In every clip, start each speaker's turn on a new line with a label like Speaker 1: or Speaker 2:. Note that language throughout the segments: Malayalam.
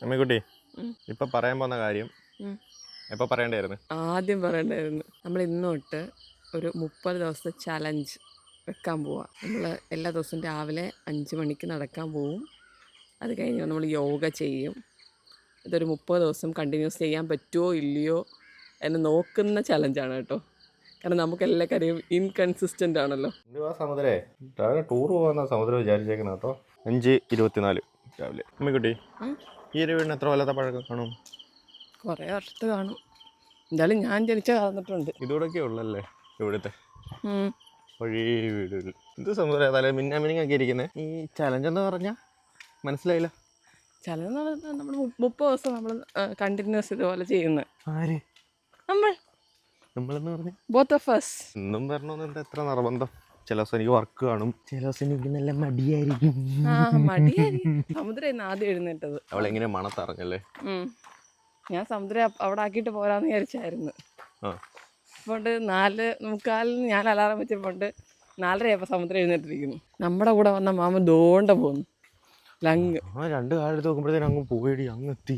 Speaker 1: അമ്മിക്കുട്ടി ഇപ്പൊ പറയാൻ പോകുന്ന കാര്യം എപ്പോ പറയണ്ടായിരുന്നു?
Speaker 2: ആദ്യം പറയണ്ടായിരുന്നു. നമ്മൾ ഇന്ന് തൊട്ട് ഒരു 30 ദിവസത്തെ ചലഞ്ച് വെക്കാൻ പോവാം. നമ്മൾ എല്ലാ ദിവസവും രാവിലെ 5 മണിക്ക് നടക്കാൻ പോവും. അത് കഴിഞ്ഞ് നമ്മൾ യോഗ ചെയ്യും. ഇതൊരു 30 ദിവസം കണ്ടിന്യൂസ് ചെയ്യാൻ പറ്റുമോ ഇല്ലയോ എന്ന് നോക്കുന്ന ചലഞ്ചാണ് കേട്ടോ. കാരണം നമുക്ക് എല്ലാ കാര്യവും ഇൻകൺസിസ്റ്റൻ്റ് ആണല്ലോ.
Speaker 1: സമുദ്രേ ടൂർ പോകുന്ന സമുദ്രം വിചാരിച്ചേക്കുന്ന കേട്ടോ. 5:24 രാവിലെ. അമ്മിക്കുട്ടി ഈ ഒരു വീടിന് എത്ര കൊല്ലത്തെ പഴക്കം കാണും?
Speaker 2: കുറേ വർഷത്ത് കാണും. എന്തായാലും ഞാൻ ജനിച്ച കാണുന്നിട്ടുണ്ട്.
Speaker 1: ഇതോടൊക്കെ ഉള്ളല്ലേ ഇവിടുത്തെ പഴയ വീടുകൾ. ഇത് സമുദ്രം ഏതായാലും മിന്നാമിനിങ്ങൊക്കെ ഇരിക്കുന്നത്. ഈ ചലഞ്ച് എന്ന് പറഞ്ഞാൽ മനസ്സിലായില്ല.
Speaker 2: ചലഞ്ച് എന്ന് പറഞ്ഞാൽ നമ്മൾ 30 ദിവസം നമ്മൾ കണ്ടിന്യൂസ് ഇതുപോലെ ചെയ്യുന്നത്.
Speaker 1: ആര്? നമ്മളെന്ന് പറഞ്ഞാൽ
Speaker 2: ബോത്ത് ഓഫ് us.
Speaker 1: എന്നും പറഞ്ഞോന്നുണ്ട്. എത്ര നിർബന്ധം? ചില ദിവസം എനിക്ക് വർക്ക് കാണും, ചില ദിവസം എനിക്ക് നല്ല മടിയായിരിക്കും.
Speaker 2: സമുദ്രം ഇന്ന് ആദ്യം എഴുന്നേറ്റത്.
Speaker 1: അവളെങ്ങനെ മണത്തറിഞ്ഞല്ലേ?
Speaker 2: ഞാൻ സമുദ്രം അവിടെ ആക്കിയിട്ട് പോരാന്ന് വിചാരിച്ചായിരുന്നു. അതുകൊണ്ട് 4:45 ഞാൻ അലാറം വെച്ചപ്പോണ്ട് 4:30 സമുദ്രം എഴുന്നേറ്റിരിക്കുന്നു. നമ്മുടെ കൂടെ വന്ന മാമ ദോണ്ട പോന്നു ലങ്.
Speaker 1: 2 കാലം എടുത്ത് നോക്കുമ്പോഴത്തേനും അങ്ങ് പോയി അങ്ങ് എത്തി.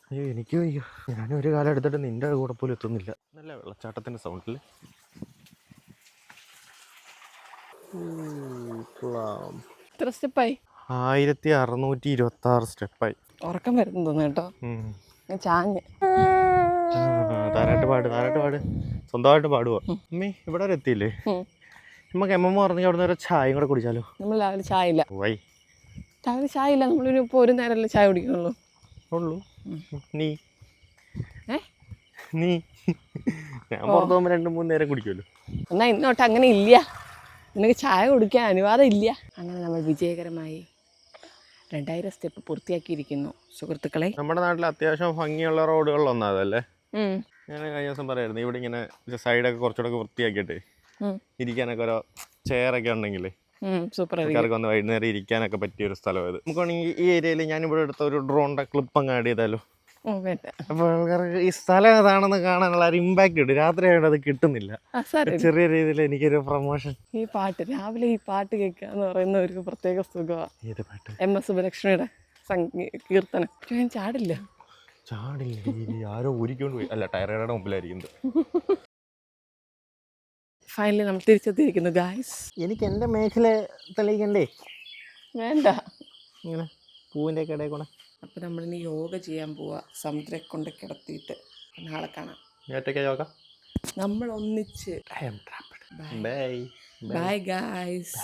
Speaker 1: അയ്യോ എനിക്ക് വയ്യ. ഞാനൊരു കാലം എടുത്തിട്ട് നിന്റെ കൂടെ പോലും എത്തുന്നില്ല. നല്ല വെള്ളച്ചാട്ടത്തിന്റെ സൗണ്ടിൽ
Speaker 2: എത്ര സ്റ്റെപ്പായി?
Speaker 1: 1626 സ്റ്റെപ്പായി.
Speaker 2: ഉറക്കം വരുന്നു തോന്നുന്നു കേട്ടോ. ചാഞ്ഞ്
Speaker 1: താരാട്ട് പാട് സ്വന്തമായിട്ട് പാടുവോ? അമ്മേ ഇവിടെ വരെ എത്തിയില്ലേ? നമുക്ക് എമ്മ പറഞ്ഞെങ്കിൽ അവിടെ നിന്ന് ചായയും കൂടെ കുടിച്ചാലോ?
Speaker 2: നമ്മൾ രാവിലെ ചായ ഇല്ല.
Speaker 1: വൈ
Speaker 2: രാവിലെ ചായ ഇല്ല. നമ്മളിനി ഇപ്പോൾ ഒരു നേരമല്ലേ ചായ കുടിക്കണുള്ളൂ.
Speaker 1: നീ ഞാൻ പുറത്ത് പോകുമ്പോൾ 2-3 നേരം കുടിക്കുമല്ലോ.
Speaker 2: എന്നാൽ ഇന്നോട്ട് അങ്ങനെ ഇല്ല. നിനക്ക് ചായ കുടിക്കാൻ അനുവാദം ഇല്ല. അങ്ങനെ നമ്മൾ വിജയകരമായി 2000 സ്റ്റെപ്പ് പൂർത്തിയാക്കിയിരിക്കുന്നു സുഹൃത്തുക്കളെ.
Speaker 1: നമ്മുടെ നാട്ടിൽ അത്യാവശ്യം ഭംഗിയുള്ള റോഡുകളിലൊന്നും അതല്ലേ? ഞാൻ കഴിഞ്ഞ ദിവസം പറയായിരുന്നു, ഇവിടെ ഇങ്ങനെ സൈഡൊക്കെ കുറച്ചുകൂടെ വൃത്തിയാക്കിയിട്ട് ഇരിക്കാനൊക്കെ ഓരോ ചെയറൊക്കെ ഉണ്ടെങ്കിലേ
Speaker 2: സൂപ്പർ
Speaker 1: ആൾക്കാർക്ക് വന്ന് വൈകുന്നേരം ഇരിക്കാനൊക്കെ പറ്റിയൊരു സ്ഥലം ഇത്. നമുക്ക് വേണമെങ്കിൽ ഈ ഏരിയയിൽ ഞാനിവിടെ എടുത്ത ഒരു ഡ്രോണിൻ്റെ ക്ലിപ്പ് അങ്ങ് ആഡ് ചെയ്താലോ? അപ്പോൾ ആൾക്കാർക്ക് ഈ സ്ഥലം ഏതാണെന്ന് കാണാനുള്ള ഒരു ഇമ്പാക്റ്റ് ഉണ്ട്. രാത്രി ആയിട്ട് അത് കിട്ടുന്നില്ല. ചെറിയ രീതിയിൽ എനിക്കൊരു പ്രൊമോഷൻ.
Speaker 2: ഈ പാട്ട് രാവിലെ ഈ പാട്ട് കേൾക്കുക എന്ന് പറയുന്ന ഒരു പ്രത്യേക സുഖമാണ്.
Speaker 1: ഏത് പാട്ട്?
Speaker 2: MS സുബ്ബലക്ഷ്മിയുടെ കീർത്തനം. ഞാൻ ചാടില്ല.
Speaker 1: ആരോ ഊരിക്കൊണ്ട് പോയി. അല്ല, ടയറുകളുടെ മുമ്പിലായിരിക്കുന്നത്.
Speaker 2: ഫൈനലി നമ്മൾ തിരിച്ചെത്തിയിരിക്കുന്നു ഗായ്സ്.
Speaker 1: എനിക്ക് എൻ്റെ മേഖല തെളിയിക്കണ്ടേ?
Speaker 2: വേണ്ട.
Speaker 1: ഇങ്ങനെ പൂവിൻ്റെ ഒക്കെ ഇടയിൽ കൂടെ.
Speaker 2: അപ്പോൾ നമ്മളിനി യോഗ ചെയ്യാൻ പോവാ. സമുദ്രം കൊണ്ട് കിടത്തിയിട്ട്. നാളെ കാണാം.
Speaker 1: യോഗ
Speaker 2: നമ്മൾ ഒന്നിച്ച്.
Speaker 1: Bye
Speaker 2: bye guys.